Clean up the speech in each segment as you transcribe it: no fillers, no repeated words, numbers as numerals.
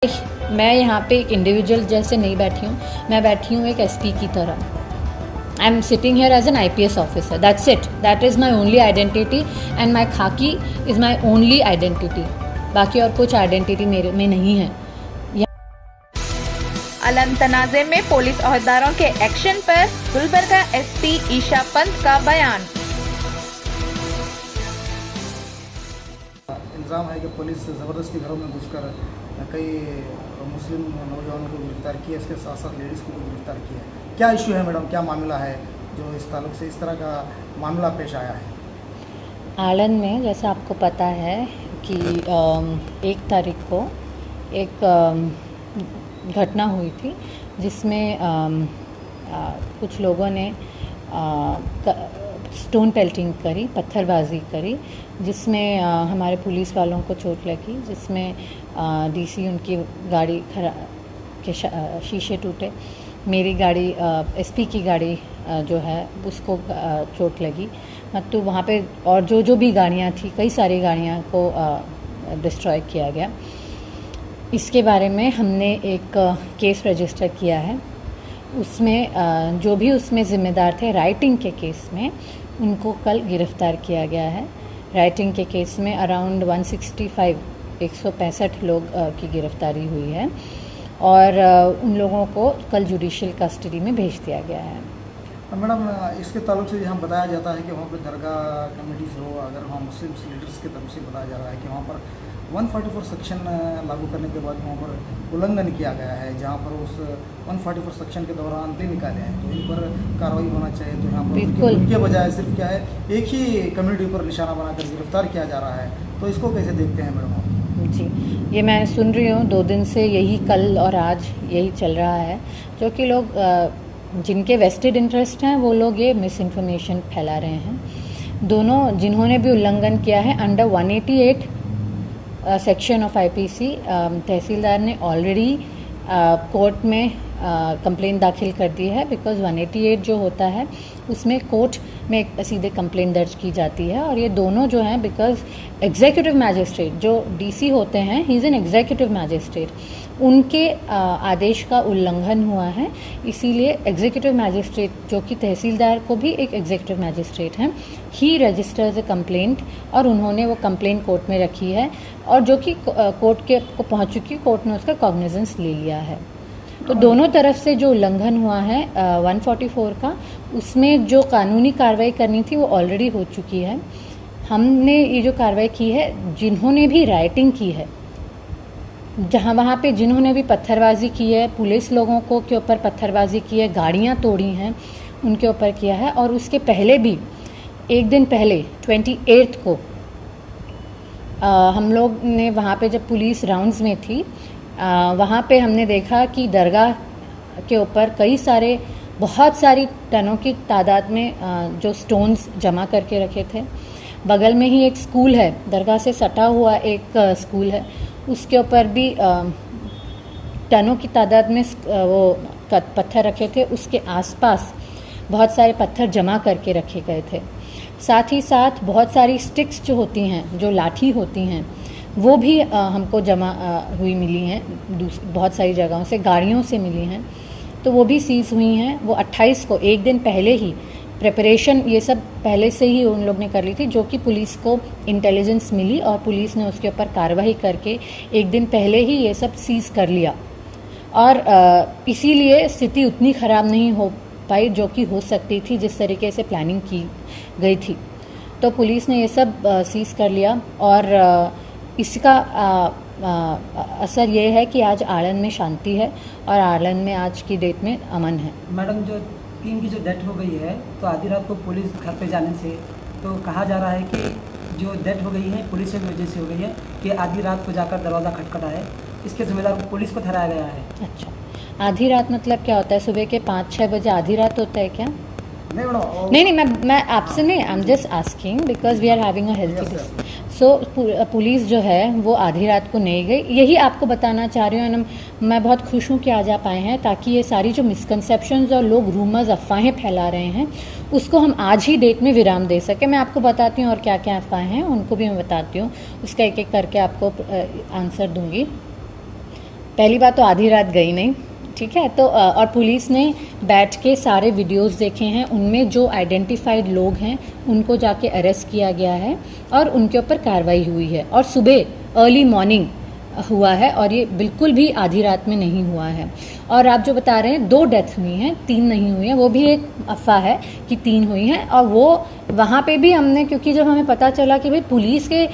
मैं यहाँ पे एक इंडिविजुअल जैसे नहीं बैठी हूँ, मैं बैठी हूँ एक एसपी की तरह। I am sitting here as an IPS officer, that's it, that is my only identity and my khaki is my only identity. बाकी और कुछ आइडेंटिटी मेरे में नहीं है। आलन तनाज़े में पुलिस ओहदेदारों के एक्शन पर गुलबर्गा एसपी ईशा पंत का बयान। इल्ज़ाम है कि पुलिस ज़बरदस्ती घरों में घुसकर कई मुस्लिम नौजवानों को गिरफ्तार किया, इसके साथ साथ लेडीज़ को भी गिरफ्तार किया। क्या इशू है मैडम, क्या मामला है जो इस ताल्लुक से इस तरह का मामला पेश आया है? आलन में जैसा आपको पता है कि 1 तारीख को एक घटना हुई थी जिसमें कुछ लोगों ने स्टोन पेल्टिंग करी, पत्थरबाजी करी, जिसमें हमारे पुलिस वालों को चोट लगी, जिसमें डीसी उनकी गाड़ी के शीशे टूटे। मेरी गाड़ी एसपी की गाड़ी जो है उसको चोट लगी। तो वहाँ पे और जो भी गाड़ियाँ थी, कई सारी गाड़ियाँ को डिस्ट्रॉय किया गया। इसके बारे में हमने एक केस रजिस्टर किया है। उसमें जो भी उसमें ज़िम्मेदार थे राइटिंग के केस में, उनको कल गिरफ़्तार किया गया है। राइटिंग के केस में अराउंड 165 लोग की गिरफ़्तारी हुई है और उन लोगों को कल जुडिशियल कस्टडी में भेज दिया गया है। मैडम, इसके ताल्लुक से यहाँ बताया जाता है कि वहाँ पर दरगाह कमेटीज़ हो, अगर वहाँ मुस्लिम लीडर्स की तरफ से बताया जा रहा है कि वहाँ पर 144 सेक्शन लागू करने के बाद वहाँ पर उल्लंघन किया गया है, जहाँ पर उस 144 सेक्शन के दौरान भी निकाले हैं, तो इन पर कार्रवाई होना चाहिए। तो यहाँ पर उनके बजाय सिर्फ क्या है, एक ही कम्युनिटी पर निशाना बनाकर गिरफ्तार किया जा रहा है, तो इसको कैसे देखते हैं मैडम? जी, ये मैं सुन रही हूँ 2 दिन से, यही कल और आज यही चल रहा है, जो कि लोग जिनके वेस्टेड इंटरेस्ट हैं वो लोग ये मिस इन्फॉर्मेशन फैला रहे हैं। दोनों जिन्होंने भी उल्लंघन किया है अंडर 188 सेक्शन ऑफ आईपीसी, तहसीलदार ने ऑलरेडी कोर्ट में कंप्लेन दाखिल कर दी है, बिकॉज 188 जो होता है उसमें कोर्ट में सीधे कंप्लेन दर्ज की जाती है। और ये दोनों जो हैं, बिकॉज एग्जीक्यूटिव मैजिस्ट्रेट जो डीसी होते हैं, he is an executive magistrate, उनके आदेश का उल्लंघन हुआ है, इसीलिए एग्जीक्यूटिव मैजिस्ट्रेट जो कि तहसीलदार को भी एक एग्जीक्यूटिव मैजिस्ट्रेट हैं, ही रजिस्टर्स ए कंप्लेंट और उन्होंने वो कंप्लेंट कोर्ट में रखी है और जो कि कोर्ट के को पहुंच चुकी, कोर्ट ने उसका कॉग्निजेंस ले लिया है। तो दोनों तरफ से जो उल्लंघन हुआ है 144 का, उसमें जो कानूनी कार्रवाई करनी थी वो ऑलरेडी हो चुकी है। हमने ये जो कार्रवाई की है, जिन्होंने भी राइटिंग की है, जहाँ वहाँ पे जिन्होंने भी पत्थरबाजी की है, पुलिस लोगों को के ऊपर पत्थरबाजी की है, गाड़ियाँ तोड़ी हैं, उनके ऊपर किया है। और उसके पहले भी 1 दिन पहले 28 को हम लोग ने वहाँ पे जब पुलिस राउंड्स में थी, वहाँ पे हमने देखा कि दरगाह के ऊपर बहुत सारी टनों की तादाद में जो स्टोन्स जमा करके रखे थे। बगल में ही एक स्कूल है, दरगाह से सटा हुआ एक स्कूल है, उसके ऊपर भी टनों की तादाद में वो पत्थर रखे थे। उसके आसपास बहुत सारे पत्थर जमा करके रखे गए थे। साथ ही साथ बहुत सारी स्टिक्स जो होती हैं, जो लाठी होती हैं, वो भी हमको जमा हुई मिली हैं, बहुत सारी जगहों से, गाड़ियों से मिली हैं, तो वो भी सीज़ हुई हैं। वो 28 को 1 दिन पहले ही प्रिपरेशन ये सब पहले से ही उन लोग ने कर ली थी, जो कि पुलिस को इंटेलिजेंस मिली और पुलिस ने उसके ऊपर कार्रवाई करके 1 दिन पहले ही ये सब सीज़ कर लिया। और इसीलिए स्थिति उतनी ख़राब नहीं हो पाई जो कि हो सकती थी, जिस तरीके से प्लानिंग की गई थी। तो पुलिस ने ये सब सीज़ कर लिया और इसका असर ये है कि आज आलन में शांति है और आलन में आज की डेट में अमन है। मैडम, जो 3 की जो डेथ हो गई है, तो आधी रात को पुलिस घर पे जाने से तो कहा जा रहा है कि जो डेथ हो गई है पुलिस की वजह से हो गई है, कि आधी रात को जाकर दरवाज़ा खटखटा है, इसके जिम्मेदार पुलिस को ठहराया गया है। अच्छा, आधी रात मतलब क्या होता है? सुबह के 5-6 बजे आधी रात होता है क्या? नहीं, मैं आपसे नहीं, I am just asking because we are having a healthy. So police जो है वो आधी रात को नहीं गई, यही आपको बताना चाह रही हूँ। मैं बहुत खुश हूँ कि आज आप आए हैं, ताकि ये सारी जो मिसकंसेप्शंस और लोग रूमर्स, अफवाहें फैला रहे हैं, उसको हम आज ही डेट में विराम दे सके। मैं आपको बताती हूँ और क्या क्या अफवाहें हैं उनको भी मैं बताती हूँ, उसका एक एक करके आपको आंसर दूंगी। पहली बात तो आधी रात गई नहीं, ठीक है। तो और पुलिस ने बैठ के सारे वीडियोस देखे हैं, उनमें जो आइडेंटिफाइड लोग हैं उनको जाके अरेस्ट किया गया है और उनके ऊपर कार्रवाई हुई है। और सुबह अर्ली मॉर्निंग हुआ है और ये बिल्कुल भी आधी रात में नहीं हुआ है। और आप जो बता रहे हैं 2 डेथ हुई हैं, 3 नहीं हुई हैं, वो भी एक अफवाह है कि 3 हुई हैं। और वो वहाँ पे भी हमने, क्योंकि जब हमें पता चला कि भाई पुलिस के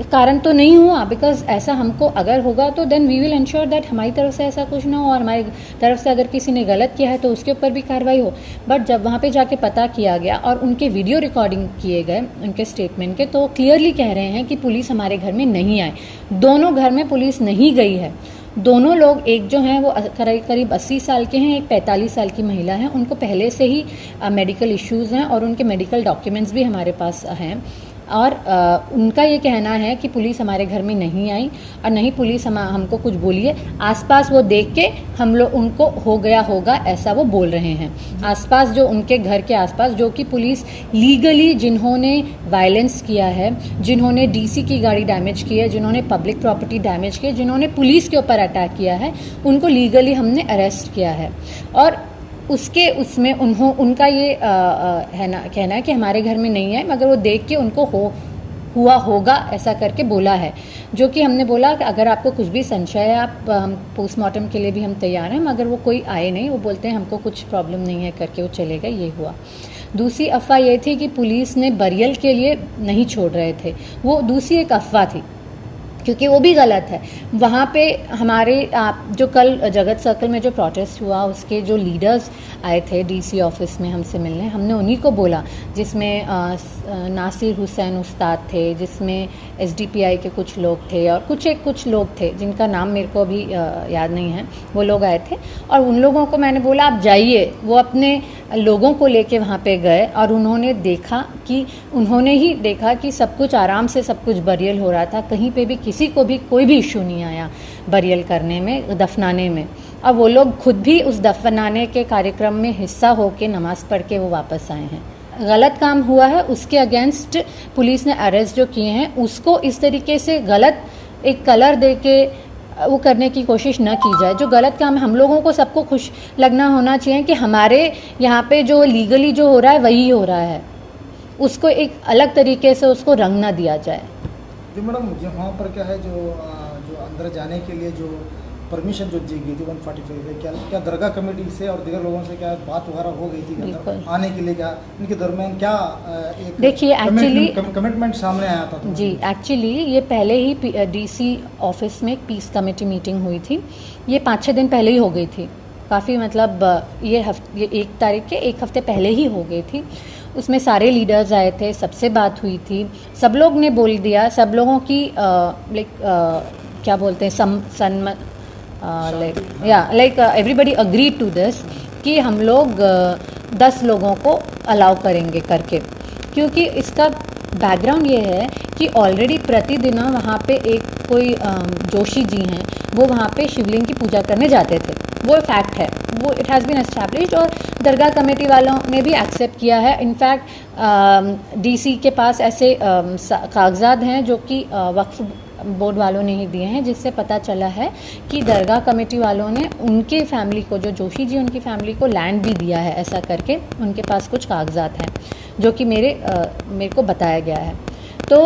कारण तो नहीं हुआ, बिकॉज ऐसा हमको अगर होगा तो then we will ensure that हमारी तरफ से ऐसा कुछ ना हो, और हमारी तरफ से अगर किसी ने गलत किया है तो उसके ऊपर भी कार्रवाई हो। बट जब वहाँ पे जाके पता किया गया और उनके वीडियो रिकॉर्डिंग किए गए उनके स्टेटमेंट के, तो क्लियरली कह रहे हैं कि पुलिस हमारे घर में नहीं आए। दोनों घर में पुलिस नहीं गई है। दोनों लोग, एक जो हैं वो करीब 80 साल के हैं, एक 45 साल की महिला है। उनको पहले से ही मेडिकल इश्यूज़ हैं और उनके मेडिकल डॉक्यूमेंट्स भी हमारे पास हैं। और उनका ये कहना है कि पुलिस हमारे घर में नहीं आई और नहीं पुलिस हमको कुछ बोली है। आसपास वो देख के हम लोग उनको हो गया होगा ऐसा वो बोल रहे हैं। आसपास जो उनके घर के आसपास, जो कि पुलिस लीगली जिन्होंने वायलेंस किया है, जिन्होंने डीसी की गाड़ी डैमेज की है, जिन्होंने पब्लिक प्रॉपर्टी डैमेज की है, जिन्होंने पुलिस के ऊपर अटैक किया है, उनको लीगली हमने अरेस्ट किया है। और उसमें उनका ये है ना कहना है कि हमारे घर में नहीं है, मगर वो देख के उनको हुआ होगा ऐसा करके बोला है। जो कि हमने बोला कि अगर आपको कुछ भी संशय है, आप हम पोस्टमार्टम के लिए भी हम तैयार हैं, मगर वो कोई आए नहीं। वो बोलते हैं हमको कुछ प्रॉब्लम नहीं है करके वो चले गए, ये हुआ। दूसरी अफवाह ये थी कि पुलिस ने बरियल के लिए नहीं छोड़ रहे थे, वो दूसरी एक अफवाह थी, क्योंकि वो भी गलत है। वहाँ पे हमारे जो कल जगत सर्कल में जो प्रोटेस्ट हुआ, उसके जो लीडर्स आए थे डीसी ऑफिस में हमसे मिलने, हमने उन्हीं को बोला, जिसमें नासिर हुसैन उस्ताद थे, जिसमें एसडीपीआई के कुछ लोग थे और कुछ लोग थे जिनका नाम मेरे को अभी याद नहीं है, वो लोग आए थे। और उन लोगों को मैंने बोला आप जाइए। वो अपने लोगों को लेके वहाँ पे गए और उन्होंने ही देखा कि सब कुछ आराम से सब कुछ बरियल हो रहा था। कहीं पे भी किसी को भी कोई भी इशू नहीं आया बरियल करने में, दफनाने में। और वो लोग खुद भी उस दफनाने के कार्यक्रम में हिस्सा होके नमाज पढ़ के वो वापस आए हैं। गलत काम हुआ है, उसके अगेंस्ट पुलिस ने अरेस्ट जो किए हैं, उसको इस तरीके से गलत एक कलर दे के वो करने की कोशिश न की जाए। जो गलत काम है, हम लोगों को सबको खुश लगना होना चाहिए कि हमारे यहाँ पे जो लीगली जो हो रहा है वही हो रहा है, उसको एक अलग तरीके से उसको रंग ना दिया जाए। जी मैडम, वहाँ पर क्या है, जो अंदर जाने के लिए जो परमिशन जो दी गई थी 145, क्या दरगाह कमेटी से और दीगर लोगों से क्या बात वगैरह हो गई थी अंदर आने के लिए? क्या इनके दरमियान क्या एक देखिए एक्चुअली कमिटमेंट सामने आया था? जी एक्चुअली ये पहले ही डीसी ऑफिस में एक पीस कमेटी मीटिंग हुई थी। ये 5-6 दिन पहले ही हो गई थी, काफ़ी मतलब ये 1 तारीख के 1 हफ्ते पहले ही हो गई थी। उसमें सारे लीडर्स आए थे, सबसे बात हुई थी, सब लोग ने बोल दिया, सब लोगों की क्या बोलते हैं एवरीबडी अग्रीड टू दिस कि हम लोग 10 लोगों को अलाउ करेंगे करके। क्योंकि इसका बैकग्राउंड ये है कि ऑलरेडी प्रतिदिन वहाँ पे एक कोई जोशी जी हैं, वो वहाँ पे शिवलिंग की पूजा करने जाते थे। वो फैक्ट है, वो इट हैज़ बीन एस्टैब्लिश्ड और दरगाह कमेटी वालों ने भी एक्सेप्ट किया है। इनफैक्ट डीसी के पास ऐसे कागजात हैं जो कि वक्फ बोर्ड वालों ने ही दिए हैं, जिससे पता चला है कि दरगाह कमेटी वालों ने उनके फैमिली को, जो जोशी जी उनकी फैमिली को लैंड भी दिया है, ऐसा करके उनके पास कुछ कागजात हैं जो कि मेरे को बताया गया है। तो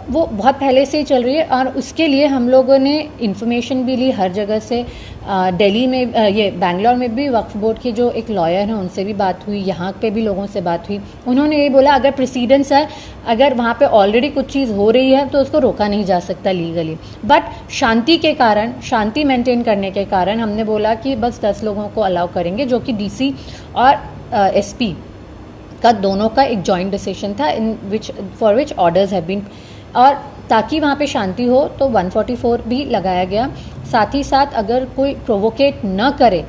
वो बहुत पहले से ही चल रही है और उसके लिए हम लोगों ने इन्फॉर्मेशन भी ली हर जगह से। दिल्ली में, ये बैंगलोर में भी वक्फ बोर्ड के जो एक लॉयर हैं उनसे भी बात हुई, यहाँ पे भी लोगों से बात हुई। उन्होंने ये बोला अगर प्रेसिडेंस है, अगर वहाँ पे ऑलरेडी कुछ चीज़ हो रही है तो उसको रोका नहीं जा सकता लीगली। बट शांति के कारण, शांति मेंटेन करने के कारण हमने बोला कि बस 10 लोगों को अलाउ करेंगे, जो कि डीसी और एसपी का दोनों का एक जॉइंट डिसीजन था, for which orders have been. और ताकि वहाँ पे शांति हो तो 144 भी लगाया गया। साथ ही साथ अगर कोई प्रोवोकेट न करे,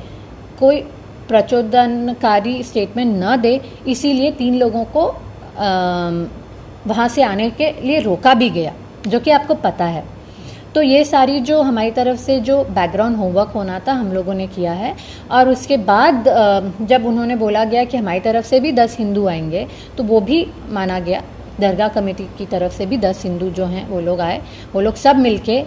कोई प्रचोदनकारी स्टेटमेंट न दे, इसीलिए 3 लोगों को वहाँ से आने के लिए रोका भी गया, जो कि आपको पता है। तो ये सारी जो हमारी तरफ से जो बैकग्राउंड होमवर्क होना था हम लोगों ने किया है। और उसके बाद जब उन्होंने बोला गया कि हमारी तरफ से भी 10 हिंदू आएंगे, तो वो भी माना गया। दरगाह कमेटी की तरफ से भी 10 हिंदू जो हैं वो लोग आए, वो लोग सब मिलके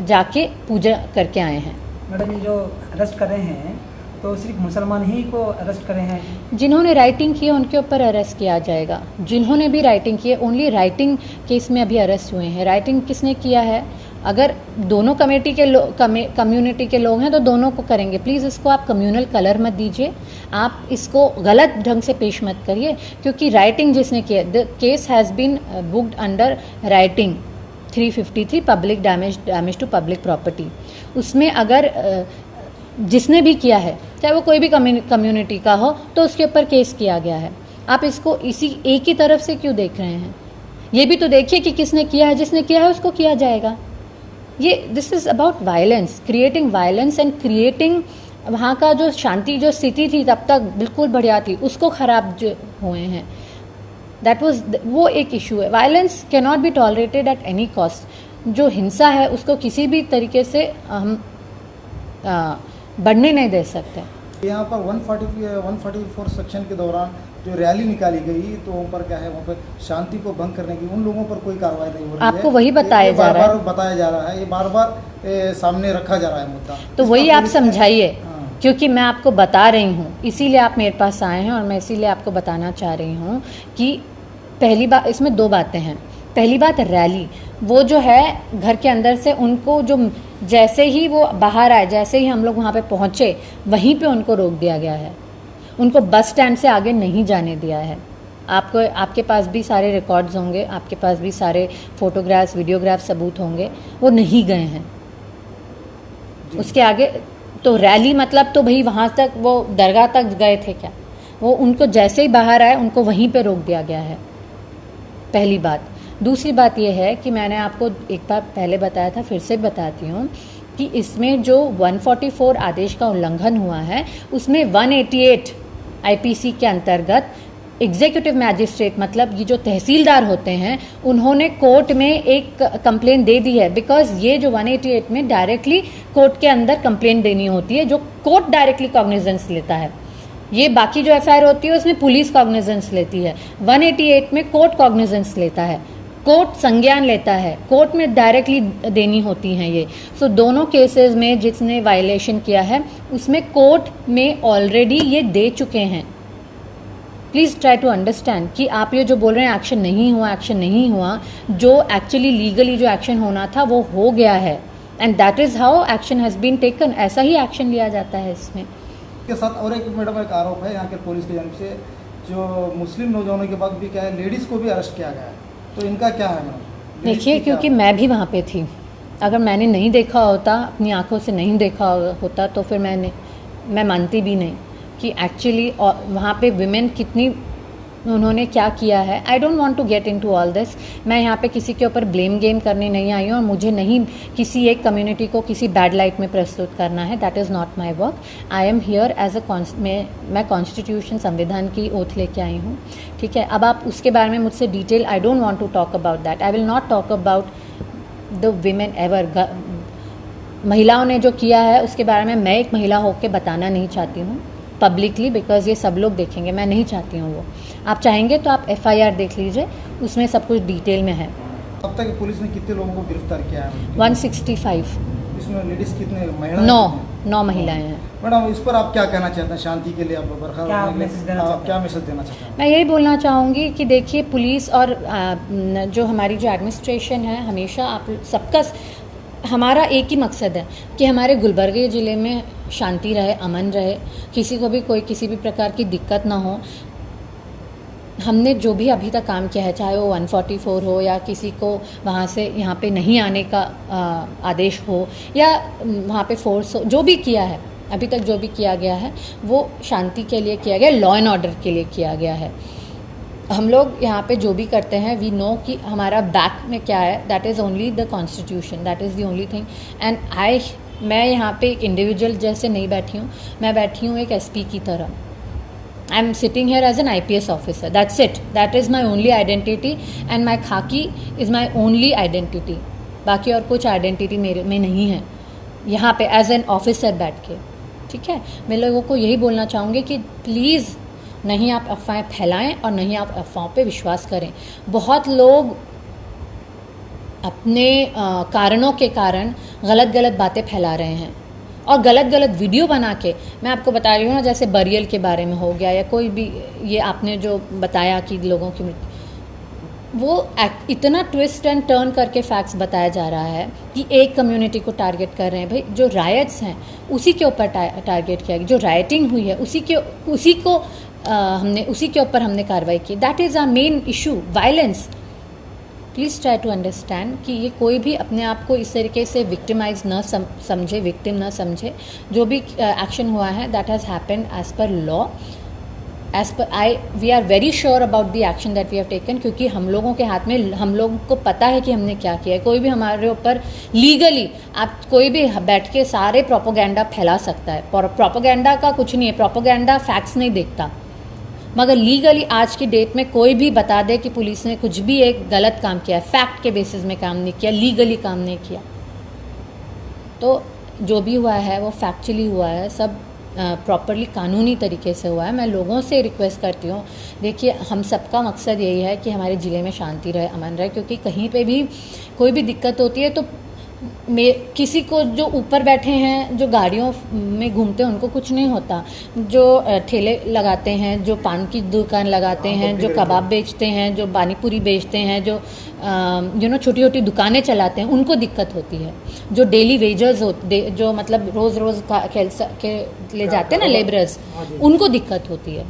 जाके पूजा करके आए हैं। मैडम ये जो अरेस्ट कर रहे हैं तो सिर्फ मुसलमान ही को अरेस्ट कर रहे हैं? जिन्होंने राइटिंग की है उनके ऊपर अरेस्ट किया जाएगा। जिन्होंने भी राइटिंग की है, ओनली राइटिंग केस में अभी अरेस्ट हुए हैं। राइटिंग किसने किया है? अगर दोनों कम्युनिटी के लोग हैं तो दोनों को करेंगे। प्लीज़ इसको आप कम्युनल कलर मत दीजिए, आप इसको गलत ढंग से पेश मत करिए, क्योंकि राइटिंग जिसने किया, the case has been booked under rioting 353 public damage to public property. उसमें अगर जिसने भी किया है, चाहे वो कोई भी कम्युनिटी का हो, तो उसके ऊपर केस किया गया है। आप इसको इसी एक ही तरफ से क्यों देख रहे हैं? ये भी तो देखिए कि किसने किया है। जिसने किया है उसको किया जाएगा। ये this is about violence, creating violence and creating वहाँ का जो शांति जो स्थिति थी तब तक बिल्कुल बढ़िया थी, उसको ख़राब जो हुए हैं। दैट वाज वो एक इशू है। Violence can not be tolerated at any cost. जो हिंसा है उसको किसी भी तरीके से हम बढ़ने नहीं दे सकते। यहाँ पर 144 सेक्शन के दौरान जो रैली निकाली गई तो वहाँ पर क्या है, वहाँ पर शांति को भंग करने की उन लोगों पर कोई कार्रवाई नहीं हो रही है। आपको वही बताया जा रहा है, बताया जा रहा है, ये बार बार सामने रखा जा रहा है मुद्दा। तो वही आप समझाइए, हाँ। क्योंकि मैं आपको बता रही हूँ, इसीलिए आप मेरे पास आए हैं और मैं इसीलिए आपको बताना चाह रही हूँ कि पहली बात, इसमें दो बातें हैं। पहली बात, रैली, वो जो है घर के अंदर से उनको जो जैसे ही वो बाहर आए, जैसे ही हम लोग वहाँ पे पहुँचे, वहीं पे उनको रोक दिया गया है। उनको बस स्टैंड से आगे नहीं जाने दिया है। आपके पास भी सारे रिकॉर्ड्स होंगे, आपके पास भी सारे फोटोग्राफ्स, वीडियोग्राफ्स, सबूत होंगे। वो नहीं गए हैं उसके आगे। तो रैली मतलब तो भाई वहाँ तक, वो दरगाह तक गए थे क्या? वो उनको जैसे ही बाहर आए उनको वहीं पे रोक दिया गया है, पहली बात। दूसरी बात यह है कि मैंने आपको एक बार पहले बताया था, फिर से बताती हूँ कि इसमें जो 144 आदेश का उल्लंघन हुआ है, उसमें 188 आईपीसी के अंतर्गत एग्जीक्यूटिव मैजिस्ट्रेट, मतलब ये जो तहसीलदार होते हैं, उन्होंने कोर्ट में एक कंप्लेन दे दी है। बिकॉज ये जो 188 में डायरेक्टली कोर्ट के अंदर कंप्लेन देनी होती है, जो कोर्ट डायरेक्टली कॉग्निजेंस लेता है। ये बाकी जो एफआईआर होती है उसमें पुलिस कॉग्निजेंस लेती है, 188 में कोर्ट कॉग्निजेंस लेता है, कोर्ट संज्ञान लेता है, कोर्ट में डायरेक्टली देनी होती हैं ये। सो दोनों केसेस में जिसने वायलेशन किया है उसमें कोर्ट में ऑलरेडी ये दे चुके हैं। प्लीज़ ट्राई टू अंडरस्टैंड कि आप ये जो बोल रहे हैं एक्शन नहीं हुआ, एक्शन नहीं हुआ, जो एक्चुअली लीगली जो एक्शन होना था वो हो गया है, and that is how action has been taken. ऐसा ही एक्शन लिया जाता है इसमें। के साथ और एक मैडम एक आरोप है यहाँ के पुलिस की जानिब से, जो मुस्लिम नौजवानों के बाद भी क्या है, लेडीज़ को भी अरेस्ट किया गया है, तो इनका क्या है मैडम? देखिए, क्योंकि मैं भी वहाँ पे थी, अगर मैंने नहीं देखा होता, अपनी आंखों से नहीं देखा होता, तो फिर मैं मानती भी नहीं कि एक्चुअली वहाँ पे विमेन कितनी, उन्होंने क्या किया है। I don't want to get into all this. मैं यहाँ पे किसी के ऊपर ब्लेम गेम करने नहीं आई हूँ, और मुझे नहीं किसी एक कम्युनिटी को किसी बैड लाइट में प्रस्तुत करना है। That is not my work. I am here as मैं कॉन्स्टिट्यूशन, संविधान की ओथ लेके आई हूँ, ठीक है। अब आप उसके बारे में मुझसे detail, I don't want to talk about that. I will not talk about the women ever. महिलाओं ने जो किया है उसके बारे में मैं एक महिला होकर बताना नहीं चाहती हूँ पब्लिकली, बिकॉज ये सब लोग देखेंगे, मैं नहीं चाहती हूँ वो। आप चाहेंगे तो आप एफआईआर देख लीजिए, उसमें सब कुछ डिटेल में है। अब तक पुलिस ने कितने लोगों को गिरफ्तार किया है? 165। इसमें लेडीज कितने, महिलाएं? 9 महिलाएं हैं। मैडम, इस पर आप क्या कहना चाहते हैं? शांति के लिए आप क्या मैसेज देना चाहते हैं? मैं यही बोलना चाहूँगी कि देखिए, पुलिस और जो हमारी जो एडमिनिस्ट्रेशन है, हमेशा आप सबका, हमारा एक ही मकसद है कि हमारे गुलबर्गे ज़िले में शांति रहे, अमन रहे, किसी को भी कोई किसी भी प्रकार की दिक्कत ना हो। हमने जो भी अभी तक काम किया है, चाहे वो 144 हो या किसी को वहाँ से यहाँ पे नहीं आने का आदेश हो या वहाँ पे फोर्स हो, जो भी किया है अभी तक, जो भी किया गया है वो शांति के लिए किया गया, लॉ एंड ऑर्डर के लिए किया गया है। हम लोग यहाँ पे जो भी करते हैं, वी नो कि हमारा बैक में क्या है, that is only the constitution, that is the only thing. And मैं यहाँ पे एक इंडिविजुअल जैसे नहीं बैठी हूँ, मैं बैठी हूँ एक एसपी की तरह। I am sitting here as an IPS officer, that's it, that is my only identity, and my khaki is my only identity. बाकी और कुछ आइडेंटिटी मेरे में नहीं है यहाँ पे एज एन ऑफिसर बैठ के, ठीक है। मैं लोगों को यही बोलना चाहूँगी कि प्लीज़ नहीं आप अफवाहें फैलाएं और नहीं आप अफवाहों पे विश्वास करें। बहुत लोग अपने कारणों के कारण गलत बातें फैला रहे हैं। और गलत गलत वीडियो बना के, मैं आपको बता रही हूँ ना, जैसे बरियल के बारे में हो गया या कोई भी ये आपने जो बताया कि लोगों की मृत्यु, वो इतना ट्विस्ट एंड टर्न करके फैक्ट्स बताया जा रहा है कि एक कम्युनिटी को टारगेट कर रहे हैं। भाई जो रायट्स हैं उसी के ऊपर टारगेट किया गया, जो राइटिंग हुई है उसी के ऊपर हमने कार्रवाई की। That is our main issue, violence. Please try to understand कि ये कोई भी अपने आप को इस तरीके से विक्टिमाइज न समझे, विक्टिम न समझे। जो भी एक्शन हुआ है that has happened as per law, as per we are very sure about the action that we have taken, क्योंकि हम लोगों के हाथ में, हम लोगों को पता है कि हमने क्या किया है। कोई भी हमारे ऊपर लीगली, आप कोई भी बैठ के सारे प्रोपोगेंडा फैला सकता है। प्रोपोगेंडा का कुछ नहीं है, प्रोपोगेंडा फैक्ट्स नहीं देखता, मगर लीगली आज की डेट में कोई भी बता दे कि पुलिस ने कुछ भी एक गलत काम किया है, फैक्ट के बेसिस में काम नहीं किया, लीगली काम नहीं किया, तो जो भी हुआ है वो फैक्चुअली हुआ है, सब प्रॉपरली कानूनी तरीके से हुआ है। मैं लोगों से रिक्वेस्ट करती हूँ, देखिए हम सबका मकसद यही है कि हमारे ज़िले में शांति रहे, अमन रहे, क्योंकि कहीं पे भी कोई भी दिक्कत होती है तो किसी को, जो ऊपर बैठे हैं, जो गाड़ियों में घूमते हैं, उनको कुछ नहीं होता। जो ठेले लगाते हैं, जो पान की दुकान लगाते हैं, जो कबाब बेचते हैं, जो पानीपुरी बेचते हैं, जो छोटी छोटी दुकानें चलाते हैं, उनको दिक्कत होती है। जो डेली वेजर्स जो मतलब रोज़ रोज़ के ले जाते हैं ना, लेबरर्स, उनको दिक्कत होती है।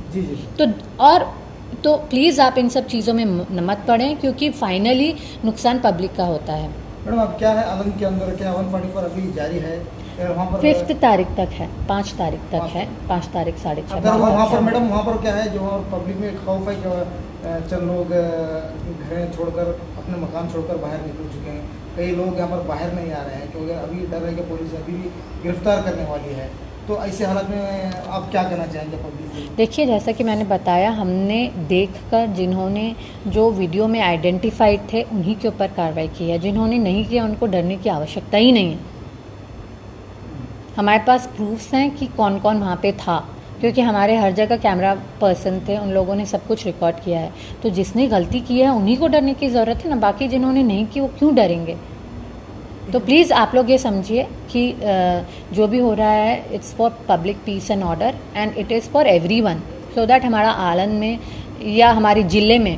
तो प्लीज़ आप इन सब चीज़ों में मत पड़ें, क्योंकि फाइनली नुकसान पब्लिक का होता है। मैडम अब क्या है आलम के अंदर, क्या 144 अभी जारी है वहाँ पर? 5 तारीख तक है, 5 तारीख तक है, 5 तारीख 6:30। अगर वहाँ पर मैडम, वहाँ पर क्या है, जो पब्लिक में खौफ है कि चंद लोग घरें छोड़कर, अपने मकान छोड़कर बाहर निकल चुके हैं। कई लोग यहाँ पर बाहर नहीं आ रहे हैं क्योंकि अभी डर है कि पुलिस अभी भी गिरफ्तार करने वाली है। तो ऐसे हालत में आप क्या कहना चाहेंगे पब्लिक को? देखिए, जैसा कि मैंने बताया, हमने देखकर, जिन्होंने जो वीडियो में आइडेंटिफाइड थे उन्हीं के ऊपर कार्रवाई की है। जिन्होंने नहीं किया उनको डरने की आवश्यकता ही नहीं है। हमारे पास प्रूफ्स हैं कि कौन कौन वहाँ पे था, क्योंकि हमारे हर जगह कैमरा पर्सन थे, उन लोगों ने सब कुछ रिकॉर्ड किया है। तो जिसने गलती की है उन्हीं को डरने की ज़रूरत है ना, बाकी जिन्होंने नहीं की वो क्यों डरेंगे? तो प्लीज़ आप लोग ये समझिए कि जो भी हो रहा है, it's for public piece and order and it is for everyone, so that हमारा आलन में या हमारे ज़िले में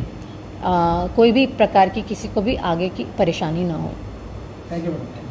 कोई भी प्रकार की किसी को भी आगे की परेशानी ना हो। Thank you madam.